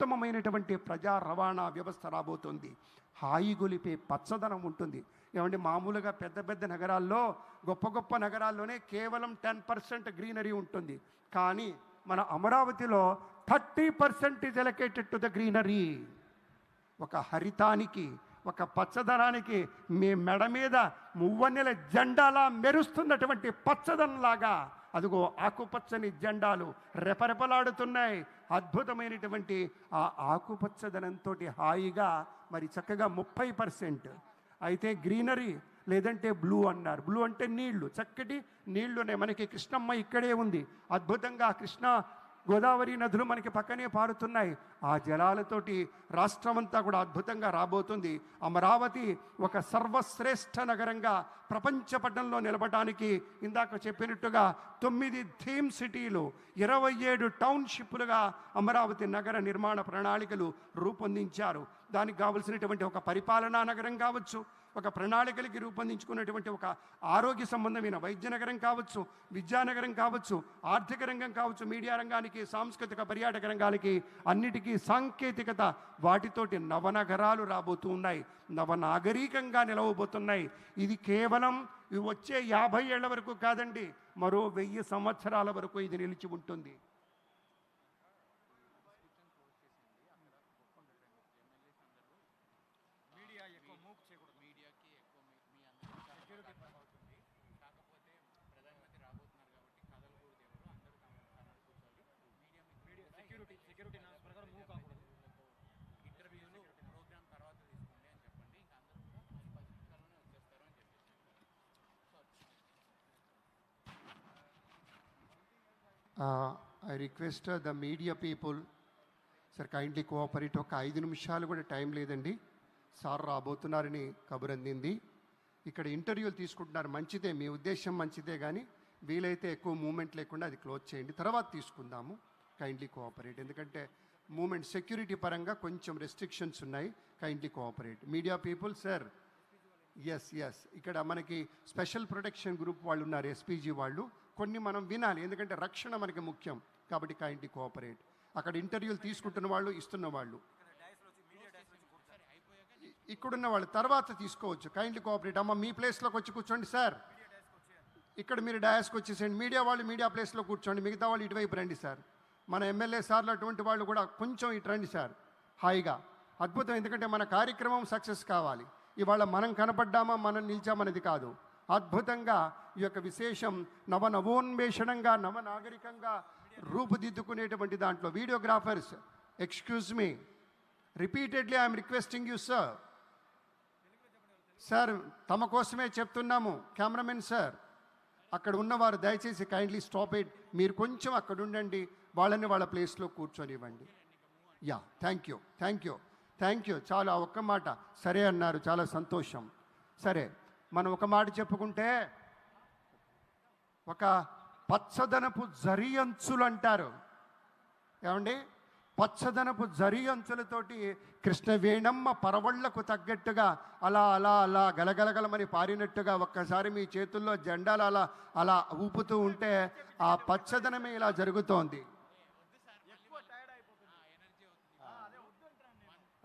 ఉత్తమమైనటువంటి ప్రజా రవాణా వ్యవస్థ రాబోతుంది. హాయిగొలిపే పచ్చదనం ఉంటుంది. ఏమంటే మామూలుగా పెద్ద పెద్ద నగరాల్లో, గొప్ప గొప్ప నగరాల్లోనే కేవలం 10% గ్రీనరీ ఉంటుంది. కానీ మన అమరావతిలో 30% is allocated to the greenery. ఒక హరితానికి, ఒక పచ్చదనానికి మీ మెడ మీద మువ్వన్నెల జెండాలా మెరుస్తున్నటువంటి పచ్చదనంలాగా అదిగో ఆకుపచ్చని జెండాలు రెపరెపలాడుతున్నాయి. అద్భుతమైనటువంటి ఆ ఆకుపచ్చదనంతో హాయిగా మరి చక్కగా 30% అయితే గ్రీనరీ, లేదంటే బ్లూ అన్నారు. బ్లూ అంటే నీళ్లు, చక్కటి నీళ్లునే. మనకి కృష్ణమ్మ ఇక్కడే ఉంది. అద్భుతంగా కృష్ణ గోదావరి నదులు మనకి పక్కనే పారుతున్నాయి. ఆ జలాలతోటి రాష్ట్రమంతా కూడా అద్భుతంగా రాబోతుంది. అమరావతి ఒక సర్వశ్రేష్ఠ నగరంగా ప్రపంచ పటంలో నిలబడడానికి ఇందాక చెప్పినట్టుగా 9 థీమ్ సిటీలు, 27 టౌన్షిప్లుగా అమరావతి నగర నిర్మాణ ప్రణాళికలు రూపొందించారు. దానికి కావలసినటువంటి ఒక పరిపాలనా నగరం కావచ్చు, ఒక ప్రణాళికలకి రూపొందించుకున్నటువంటి ఒక ఆరోగ్య సంబంధమైన వైద్య నగరం కావచ్చు, విద్యానగరం కావచ్చు, ఆర్థిక రంగం కావచ్చు, మీడియా రంగానికి, సాంస్కృతిక పర్యాటక రంగాలకి, అన్నిటికీ సాంకేతికత వాటితోటి నవనగరాలు రాబోతూ ఉన్నాయి, నవనాగరికంగా నిలవబోతున్నాయి. ఇది కేవలం వచ్చే 50 ఏళ్ల వరకు కాదండి, మరో 1000 సంవత్సరాల వరకు ఇది నిలిచి ఉంటుంది. సెక్యూరిటీ నామ్స్ ప్రకారం మూవ్ కాకూడదు. ఇంటర్వ్యూలు ప్రోగ్రామ్ తర్వాత తీసుకోండి అని చెప్పండి. ఇంకా అందరూ కూడా 10 నిమిషాల్లోనే వచ్చేస్తారు అని చెప్పేసి. I request the media people, sir kindly cooperate. ఒక 5 నిమిషాలు కూడా టైం లేదండి, సార్ రాబోతున్నారని కబురు అందింది. ఇక్కడ ఇంటర్వ్యూలు తీసుకుంటున్నారు, మంచిదే, మీ ఉద్దేశం మంచిదే, కానీ వీలైతే ఎక్కువ మూమెంట్ లేకుండా అది క్లోజ్ చేయండి, తర్వాత తీసుకుందాము. కైండ్లీ కోఆపరేట్, ఎందుకంటే మూమెంట్ సెక్యూరిటీ పరంగా కొంచెం రెస్ట్రిక్షన్స్ ఉన్నాయి. Kindly cooperate. Media people sir, yes ఇక్కడ మనకి స్పెషల్ ప్రొటెక్షన్ గ్రూప్ వాళ్ళు ఉన్నారు, ఎస్పీజీ వాళ్ళు. కొన్ని మనం వినాలి, ఎందుకంటే రక్షణ మనకి ముఖ్యం. కాబట్టి కైండ్లీ కోఆపరేట్. అక్కడ ఇంటర్వ్యూలు తీసుకుంటున్న వాళ్ళు, ఇస్తున్న వాళ్ళు, ఇక్కడున్న వాళ్ళు తర్వాత తీసుకోవచ్చు. Kindly cooperate. అమ్మ మీ ప్లేస్లోకి వచ్చి కూర్చోండి సార్, ఇక్కడ మీరు డయాస్కి వచ్చేసేయండి. మీడియా వాళ్ళు మీడియా ప్లేస్లో కూర్చోండి, మిగతా వాళ్ళు ఇటువైపు రండి సార్. మన ఎమ్మెల్యే సార్లు అటువంటి వాళ్ళు కూడా కొంచెం ఇటు రండి సార్, హాయిగా. అద్భుతం, ఎందుకంటే మన కార్యక్రమం సక్సెస్ కావాలి. ఇవాళ మనం కనపడ్డామా, మనం నిలిచామనేది కాదు. అద్భుతంగా ఈ యొక్క విశేషం నవోన్మేషణంగా, నవనాగరికంగా రూపుదిద్దుకునేటువంటి దాంట్లో videographers, excuse me, repeatedly I'm requesting you sir, sir తమ కోసమే చెప్తున్నాము. కెమెరామెన్ సార్, అక్కడ ఉన్నవారు దయచేసి కైండ్లీ స్టాప్ ఇట్. మీరు కొంచెం అక్కడ ఉండండి, వాళ్ళని వాళ్ళ ప్లేస్లో కూర్చొనివ్వండి. Yeah, thank you. చాలా ఒక్క మాట సరే అన్నారు, చాలా సంతోషం. సరే, మనం ఒక మాట చెప్పుకుంటే, ఒక పచ్చదనపు జరి అంచులు అంటారు, ఏమండి? పచ్చదనపు జరి అంచులతోటి కృష్ణవేణమ్మ పరవళ్లకు తగ్గట్టుగా అలా అలా అలా గలగలగలమని పారినట్టుగా ఒక్కసారి మీ చేతుల్లో జెండాలు అలా అలా ఊపుతూ ఉంటే ఆ పచ్చదనమే ఇలా జరుగుతోంది.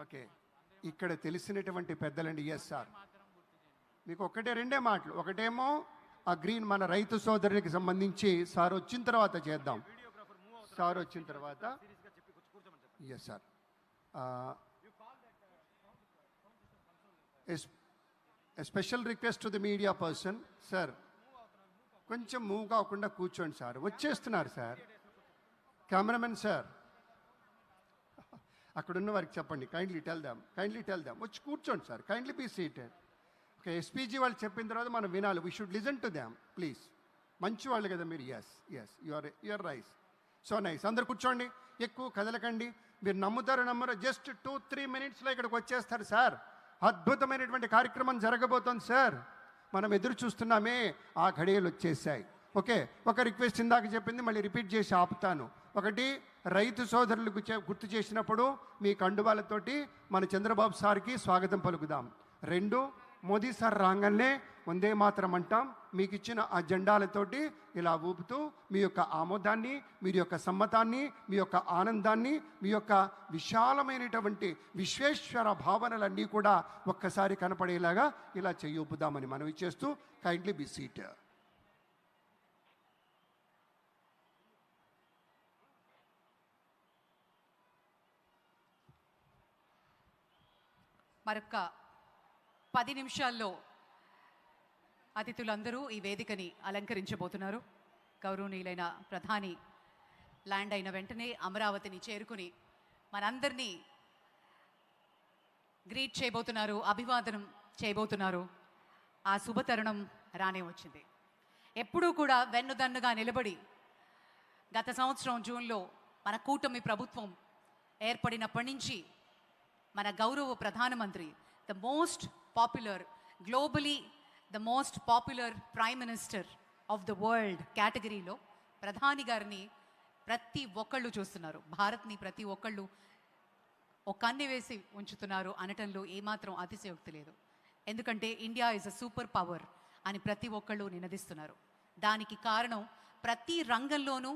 ఓకే, ఇక్కడ తెలిసినటువంటి పెద్దలండి. ఎస్ సార్, మీకు ఒకటే రెండే మాటలు. ఒకటేమో ఆ గ్రీన్ మన రైతు సోదరునికి సంబంధించి సార్ వచ్చిన తర్వాత చేద్దాం. సార్ వచ్చిన తర్వాత. Yes sir. A special request to the media person sir, కొంచెం మూవ్ కాకుండా కూర్చోండి సార్, వచ్చేస్తున్నారు సార్. కెమెరామెన్ సార్, అక్కడున్న వారికి చెప్పండి, కైండ్లీ టెల్ దామ్ వచ్చి కూర్చోండి సార్, kindly be seated. Okay, SPG వాళ్ళు చెప్పిన తర్వాత మనం వినాలి. We should listen to them please. మంచి వాళ్ళు కదా మీరు. Yes your rise. So nice. అందరు కూర్చోండి, ఎక్కువ కదలకండి. మీరు నమ్మరు, జస్ట్ 2-3 మినిట్స్లో ఇక్కడికి వచ్చేస్తారు సార్. అద్భుతమైనటువంటి కార్యక్రమం జరగబోతోంది సార్, మనం ఎదురు చూస్తున్నామే, ఆ ఘడియలు వచ్చేసాయి. ఓకే, ఒక రిక్వెస్ట్ ఇందాక చెప్పింది మళ్ళీ రిపీట్ చేసి ఆపుతాను. ఒకటి, రైతు సోదరులకు గుర్తు చేసినప్పుడు మీ కండువాలతోటి మన చంద్రబాబు సార్కి స్వాగతం పలుకుదాం. 2, మోదీ సార్ రాగానే వందే మాత్రం అంటాం. మీకు ఇచ్చిన ఆ జెండాలతోటి ఇలా ఊపుతూ మీ యొక్క ఆమోదాన్ని, మీ యొక్క సమ్మతాన్ని, మీ యొక్క ఆనందాన్ని, మీ యొక్క విశాలమైనటువంటి విశ్వేశ్వర భావనలన్నీ కూడా ఒక్కసారి కనపడేలాగా ఇలా చెయ్యూపుదామని మనవి చేస్తూ కైండ్లీ బి సీట్. మరొక 10 నిమిషాల్లో అతిథులందరూ ఈ వేదికని అలంకరించబోతున్నారు. గౌరవనీయులైన ప్రధాని ల్యాండ్ అయిన వెంటనే అమరావతిని చేరుకుని మనందరినీ గ్రీట్ చేయబోతున్నారు, అభివాదనం చేయబోతున్నారు. ఆ శుభతరుణం రానే వచ్చింది. ఎప్పుడూ కూడా వెన్నుదన్నుగా నిలబడి గత సంవత్సరం జూన్లో మన కూటమి ప్రభుత్వం ఏర్పడినప్పటి నుంచి మన గౌరవ ప్రధానమంత్రి, the most popular, globally the most popular prime minister of the world కేటగిరీలో ప్రధాని గారిని ప్రతి ఒక్కళ్ళు చూస్తున్నారు. భారత్ని ప్రతి ఒక్కళ్ళు ఒక కన్ను వేసి ఉంచుతున్నారు అనటంలో ఏమాత్రం అతిశయోక్తి లేదు. ఎందుకంటే India is a super power అని ప్రతి ఒక్కళ్ళు నినదిస్తున్నారు. దానికి కారణం ప్రతి రంగంలోనూ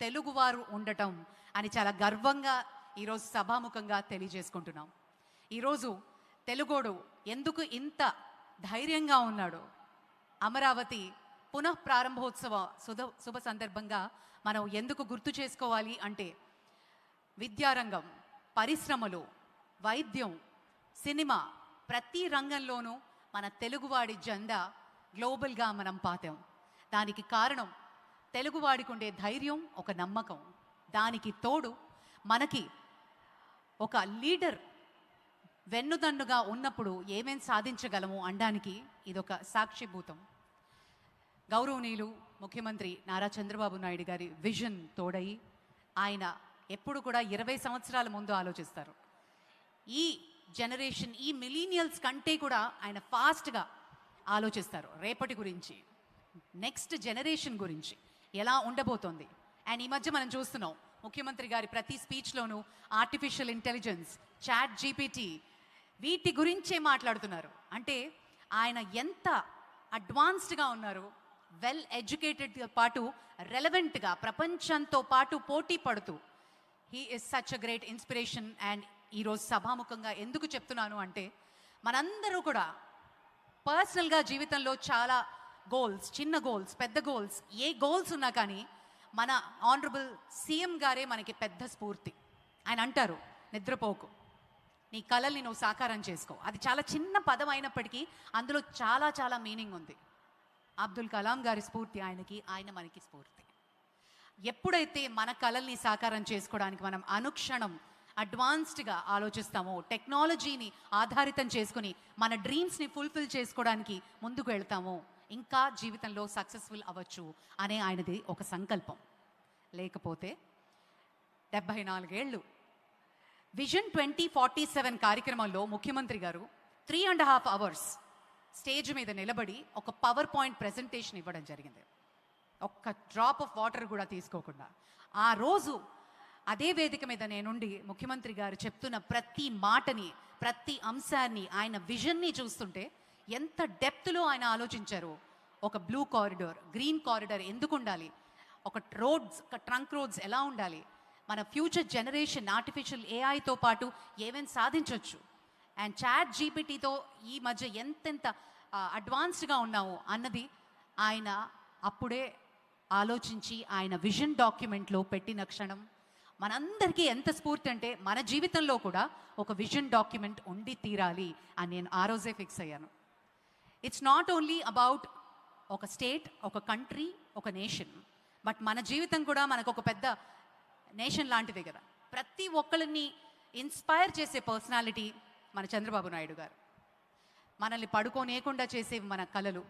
తెలుగువారు ఉండటం అని చాలా గర్వంగా ఈరోజు సభాముఖంగా తెలియజేసుకుంటున్నాం. ఈరోజు తెలుగోడు ఎందుకు ఇంత ధైర్యంగా ఉన్నాడో అమరావతి పునః ప్రారంభోత్సవ శుభ సందర్భంగా మనం ఎందుకు గుర్తు చేసుకోవాలి అంటే, విద్యారంగం, పరిశ్రమలు, వైద్యం, సినిమా ప్రతి రంగంలోనూ మన తెలుగువాడి జెండా గ్లోబల్గా మనం పాతాం. దానికి కారణం తెలుగువాడికి ఉండే ధైర్యం, ఒక నమ్మకం. దానికి తోడు మనకి ఒక లీడర్ వెన్నుదన్నుగా ఉన్నప్పుడు ఏమేం సాధించగలము అనడానికి ఇదొక సాక్షిభూతం. గౌరవనీయులు ముఖ్యమంత్రి నారా చంద్రబాబు నాయుడు గారి విజన్ తోడయి ఆయన ఎప్పుడు కూడా 20 సంవత్సరాల ముందు ఆలోచిస్తారు. ఈ జనరేషన్, ఈ మిలీనియల్స్ కంటే కూడా ఆయన ఫాస్ట్గా ఆలోచిస్తారు. రేపటి గురించి, నెక్స్ట్ జనరేషన్ గురించి ఎలా ఉండబోతోంది. అండ్ ఈ మధ్య మనం చూస్తున్నాం ముఖ్యమంత్రి గారి ప్రతి స్పీచ్లోనూ ఆర్టిఫిషియల్ ఇంటెలిజెన్స్, చాట్ జీపీటీ వీటి గురించే మాట్లాడుతున్నారు. అంటే ఆయన ఎంత అడ్వాన్స్డ్గా ఉన్నారు, వెల్ ఎడ్యుకేటెడ్తో పాటు రెలవెంట్గా ప్రపంచంతో పాటు పోటీ పడుతూ he is such a great inspiration. And ఈరోజు సభాముఖంగా ఎందుకు చెప్తున్నాను అంటే, మనందరూ కూడా పర్సనల్గా జీవితంలో చాలా గోల్స్, చిన్న గోల్స్, పెద్ద గోల్స్, ఏ గోల్స్ ఉన్నా కానీ మన ఆనరబుల్ సీఎం గారే మనకి పెద్ద స్ఫూర్తి. ఆయన అంటారు, నిద్రపోకు, నీ కలల్ని నువ్వు సాకారం చేసుకో. అది చాలా చిన్న పదం అయినప్పటికీ అందులో చాలా చాలా మీనింగ్ ఉంది. అబ్దుల్ కలాం గారి స్ఫూర్తి ఆయనకి, ఆయన మనకి స్ఫూర్తి. ఎప్పుడైతే మన కలల్ని సాకారం చేసుకోవడానికి మనం అనుక్షణం అడ్వాన్స్డ్గా ఆలోచిస్తామో, టెక్నాలజీని ఆధారితం చేసుకుని మన డ్రీమ్స్ని ఫుల్ఫిల్ చేసుకోవడానికి ముందుకు వెళ్తామో, ఇంకా జీవితంలో సక్సెస్ఫుల్ అవ్వచ్చు అనే ఆయనది ఒక సంకల్పం. లేకపోతే 74 ఏళ్ళు విజన్ 2047 కార్యక్రమంలో ముఖ్యమంత్రి గారు 3.5 hours స్టేజ్ మీద నిలబడి ఒక పవర్ పాయింట్ ప్రెజెంటేషన్ ఇవ్వడం జరిగింది. ఒక్క డ్రాప్ ఆఫ్ వాటర్ కూడా తీసుకోకుండా. ఆ రోజు అదే వేదిక మీద నేనుండి ముఖ్యమంత్రి గారు చెప్తున్న ప్రతి మాటని, ప్రతి అంశాన్ని, ఆయన విజన్ని చూస్తుంటే ఎంత డెప్త్లో ఆయన ఆలోచించారు. ఒక బ్లూ కారిడార్, గ్రీన్ కారిడార్ ఎందుకు ఉండాలి, ఒక రోడ్స్, ఒక ట్రంక్ రోడ్స్ ఎలా ఉండాలి, మన ఫ్యూచర్ జనరేషన్ ఆర్టిఫిషియల్ ఏఐతో పాటు ఏమేమి సాధించవచ్చు, అండ్ చాట్ జీపీటీతో ఈ మధ్య ఎంతెంత అడ్వాన్స్డ్గా ఉన్నాము అన్నది ఆయన అప్పుడే ఆలోచించి ఆయన విజన్ డాక్యుమెంట్లో పెట్టిన క్షణం మనందరికీ ఎంత స్ఫూర్తి అంటే, మన జీవితంలో కూడా ఒక విజన్ డాక్యుమెంట్ ఉండి తీరాలి అని నేను ఆ రోజే ఫిక్స్ అయ్యాను. ఇట్స్ నాట్ ఓన్లీ అబౌట్ ఒక స్టేట్, ఒక కంట్రీ, ఒక నేషన్, బట్ మన జీవితం కూడా మనకు ఒక పెద్ద నేషన్ లాంటిదే కదా. ప్రతి ఒక్కరిని ఇన్స్పైర్ చేసే పర్సనాలిటీ మన చంద్రబాబు నాయుడు గారు. మనల్ని పడుకోనేకుండా చేసే మన కలలు,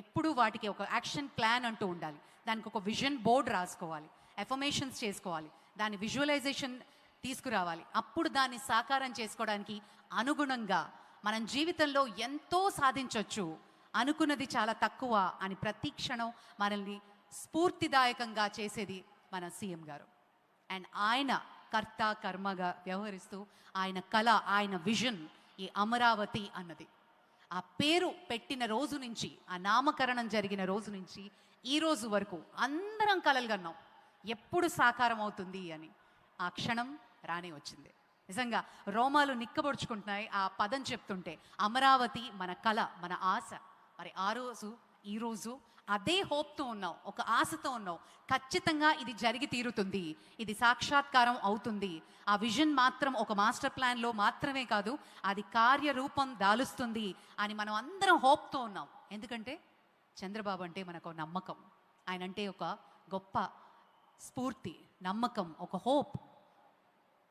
ఎప్పుడూ వాటికి ఒక యాక్షన్ ప్లాన్ అంటూ ఉండాలి. దానికి ఒక విజన్ బోర్డ్ రాసుకోవాలి, ఎఫర్మేషన్స్ చేసుకోవాలి, దాని విజువలైజేషన్ తీసుకురావాలి. అప్పుడు దాన్ని సాకారం చేసుకోవడానికి అనుగుణంగా మనం జీవితంలో ఎంతో సాధించవచ్చు, అనుకున్నది చాలా తక్కువ అని ప్రతి క్షణం మనల్ని స్ఫూర్తిదాయకంగా చేసేది మన సీఎం గారు. అండ్ ఆయన కర్త కర్మగా వ్యవహరిస్తూ ఆయన కళ, ఆయన విజన్ ఈ అమరావతి అన్నది. ఆ పేరు పెట్టిన రోజు నుంచి, ఆ నామకరణం జరిగిన రోజు నుంచి ఈ రోజు వరకు అందరం కలలు కన్నాం ఎప్పుడు సాకారం అవుతుంది అని. ఆ క్షణం రానే వచ్చింది. నిజంగా రోమాలు నిక్కబొడుచుకుంటున్నాయి ఆ పదం చెప్తుంటే. అమరావతి మన కళ, మన ఆశ. మరి ఆ రోజు ఈ రోజు అదే హోప్తో ఉన్నాం, ఒక ఆశతో ఉన్నాం. ఖచ్చితంగా ఇది జరిగి తీరుతుంది, ఇది సాక్షాత్కారం అవుతుంది. ఆ విజన్ మాత్రం ఒక మాస్టర్ ప్లాన్లో మాత్రమే కాదు, అది కార్యరూపం దాలుస్తుంది అని మనం అందరం హోప్తో ఉన్నాం. ఎందుకంటే చంద్రబాబు అంటే మనకు ఒక నమ్మకం, ఆయన అంటే ఒక గొప్ప స్ఫూర్తి, నమ్మకం, ఒక హోప్.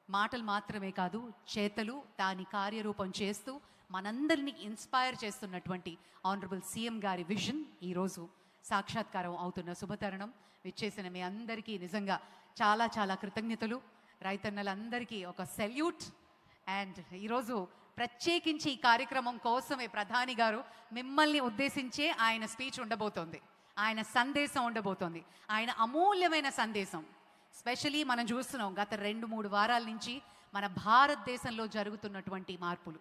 మాటలు మాత్రమే కాదు, చేతలు దాని కార్యరూపం చేస్తూ మనందరినీ ఇన్స్పైర్ చేస్తున్నటువంటి ఆనరబుల్ సీఎం గారి విజన్ ఈరోజు సాక్షాత్కారం అవుతున్న శుభతరుణం. విచ్చేసిన మీ అందరికీ నిజంగా చాలా చాలా కృతజ్ఞతలు. రైతన్నలందరికీ ఒక సెల్యూట్. అండ్ ఈరోజు ప్రత్యేకించి ఈ కార్యక్రమం కోసమే ప్రధాని గారు మిమ్మల్ని ఉద్దేశించే ఆయన స్పీచ్ ఉండబోతోంది, ఆయన సందేశం ఉండబోతోంది, ఆయన అమూల్యమైన సందేశం. స్పెషలీ మనం చూస్తున్నాం గత 2-3 వారాల నుంచి మన భారతదేశంలో జరుగుతున్నటువంటి మార్పులు.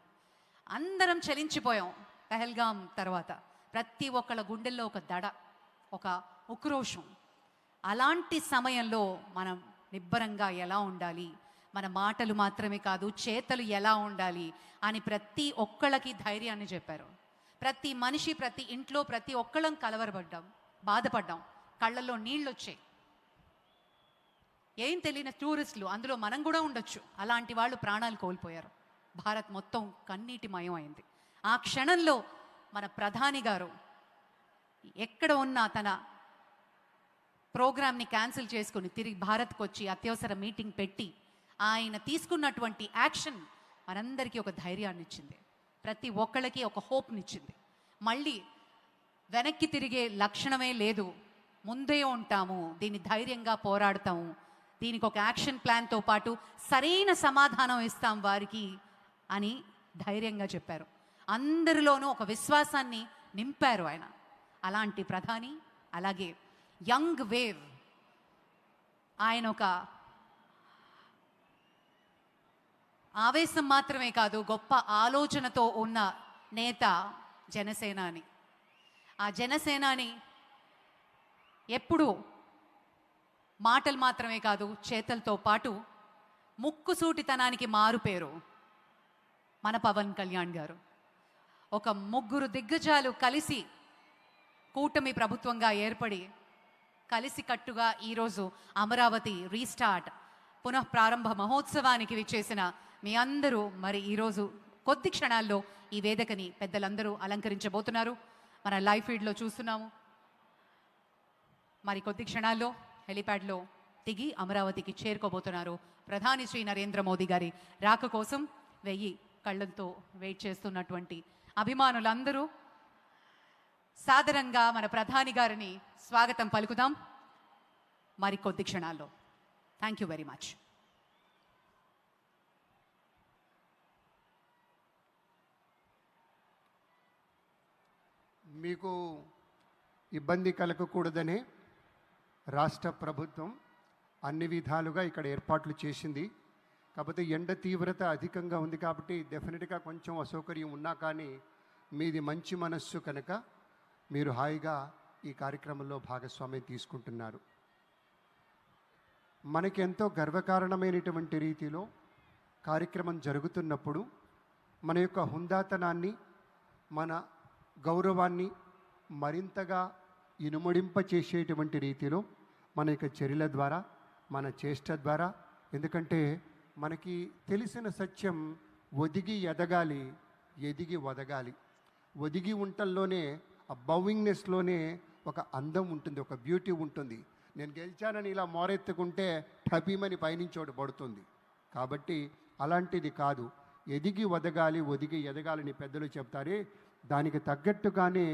అందరం చలించిపోయాం పహల్గాం తర్వాత. ప్రతి ఒక్కళ్ళ గుండెల్లో ఒక దడ, ఒక ఉక్రోషం. అలాంటి సమయంలో మనం నిబ్బరంగా ఎలా ఉండాలి, మన మాటలు మాత్రమే కాదు చేతలు ఎలా ఉండాలి అని ప్రతి ఒక్కళ్ళకి ధైర్యాన్ని చెప్పారు. ప్రతి మనిషి, ప్రతి ఇంట్లో ప్రతి ఒక్కళ్ళం కలవరపడ్డాం, బాధపడ్డాం, కళ్ళల్లో నీళ్ళు వచ్చాయి. ఏం తెలియని టూరిస్టులు, అందులో మనం కూడా ఉండొచ్చు, అలాంటి వాళ్ళు ప్రాణాలు కోల్పోయారు. భారత్ మొత్తం కన్నీటిమయం అయింది. ఆ క్షణంలో మన ప్రధాని గారు ఎక్కడ ఉన్నా తన ప్రోగ్రామ్ని క్యాన్సిల్ చేసుకుని తిరిగి భారత్కు వచ్చి అత్యవసర మీటింగ్ పెట్టి ఆయన తీసుకున్నటువంటి యాక్షన్ మనందరికీ ఒక ధైర్యాన్ని ఇచ్చింది, ప్రతి ఒక్కళ్ళకి ఒక హోప్నిచ్చింది. మళ్ళీ వెనక్కి తిరిగే లక్షణమే లేదు, ముందే ఉంటాము, దీన్ని ధైర్యంగా పోరాడతాము, దీనికి ఒక యాక్షన్ ప్లాన్తో పాటు సరైన సమాధానం ఇస్తాం వారికి అని ధైర్యంగా చెప్పారు. అందరిలోనూ ఒక విశ్వాసాన్ని నింపారు ఆయన. అలాంటి ప్రధాని, అలాగే యంగ్ వేవ్, ఆయన ఒక ఆవేశం మాత్రమే కాదు గొప్ప ఆలోచనతో ఉన్న నేత జనసేనాని. ఆ జనసేనాని ఎప్పుడు మాటలు మాత్రమే కాదు చేతలతో పాటు ముక్కుసూటితనానికి మారుపేరు మన పవన్ కళ్యాణ్ గారు. ఒక ముగ్గురు దిగ్గజాలు కలిసి కూటమి ప్రభుత్వంగా ఏర్పడి కలిసికట్టుగా ఈరోజు అమరావతి రీస్టార్ట్ పునః ప్రారంభ మహోత్సవానికి విచ్చేసిన మీ అందరూ మరి ఈరోజు కొద్ది క్షణాల్లో ఈ వేదికని పెద్దలందరూ అలంకరించబోతున్నారు. మన లైవ్ ఫీడ్లో చూస్తున్నాము. మరి కొద్ది క్షణాల్లో హెలిప్యాడ్లో దిగి అమరావతికి చేరుకోబోతున్నారు. ప్రధాని శ్రీ నరేంద్ర మోదీ గారి రాక కోసం 1000 కళ్ళంతో వెయిట్ చేస్తున్నటువంటి అభిమానులందరూ సాదరంగా మన ప్రధాని గారిని స్వాగతం పలుకుదాం మరి కొద్ది క్షణాల్లో. Thank you very much. మీకు ఇబ్బంది కలగకూడదనే రాష్ట్ర ప్రభుత్వం అన్ని విధాలుగా ఇక్కడ ఏర్పాట్లు చేసింది. కాకపోతే ఎండ తీవ్రత అధికంగా ఉంది కాబట్టి డెఫినెట్గా కొంచెం అసౌకర్యం ఉన్నా కానీ మీది మంచి మనస్సు కనుక మీరు హాయిగా ఈ కార్యక్రమంలో భాగస్వామ్యం తీసుకుంటున్నారు. మనకి ఎంతో గర్వకారణమైనటువంటి రీతిలో కార్యక్రమం జరుగుతున్నప్పుడు మన యొక్క హుందాతనాన్ని, మన గౌరవాన్ని మరింతగా ఇనుమడింప చేసేటువంటి రీతిలో మన యొక్క చర్యల ద్వారా, మన చేష్ట ద్వారా, ఎందుకంటే మనకి తెలిసిన సత్యం ఒదిగి ఎదగాలి, ఎదిగి ఒదగాలి. ఒదిగి ఉండటంలోనే, ఆ బౌవింగ్నెస్లోనే ఒక అందం ఉంటుంది, ఒక బ్యూటీ ఉంటుంది. నేను గెలిచానని ఇలా మోరెత్తుకుంటే టపీమని పైనుంచోటి పడుతుంది. కాబట్టి అలాంటిది కాదు, ఎదిగి ఒదగాలి, ఒదిగి ఎదగాలని పెద్దలు చెప్తారే, దానికి తగ్గట్టుగానే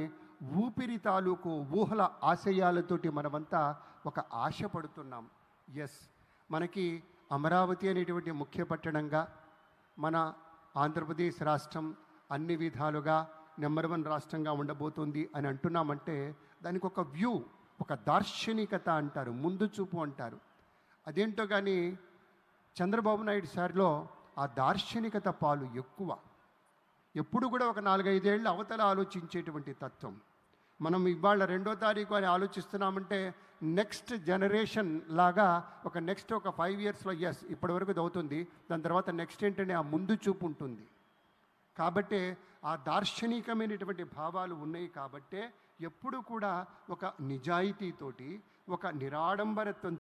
ఊపిరి తాలూకు ఊహల ఆశయాలతోటి మనమంతా ఒక ఆశ పడుతున్నాం. ఎస్, మనకి అమరావతి అనేటువంటి ముఖ్య పట్టణంగా మన ఆంధ్రప్రదేశ్ రాష్ట్రం అన్ని విధాలుగా నెంబర్ 1 రాష్ట్రంగా ఉండబోతుంది అని అంటున్నామంటే దానికి ఒక వ్యూ, ఒక దార్శనికత అంటారు, ముందు చూపు అంటారు. అదేంటో కానీ చంద్రబాబు నాయుడు సార్లో ఆ దార్శనికత పాలు ఎక్కువ. ఎప్పుడు కూడా ఒక 4-5 ఏళ్ళు అవతల ఆలోచించేటువంటి తత్వం. మనం ఇవాళ 2వ తారీఖు అని ఆలోచిస్తున్నామంటే నెక్స్ట్ జనరేషన్ లాగా నెక్స్ట్ 5 ఇయర్స్లో ఇప్పటివరకు ఇది అవుతుంది, దాని తర్వాత నెక్స్ట్ ఏంటంటే ఆ ముందు చూపు ఉంటుంది. కాబట్టే ఆ దార్శనికమైనటువంటి భావాలు ఉన్నాయి. కాబట్టే ఎప్పుడు కూడా ఒక నిజాయితీతోటి, ఒక నిరాడంబరత్వం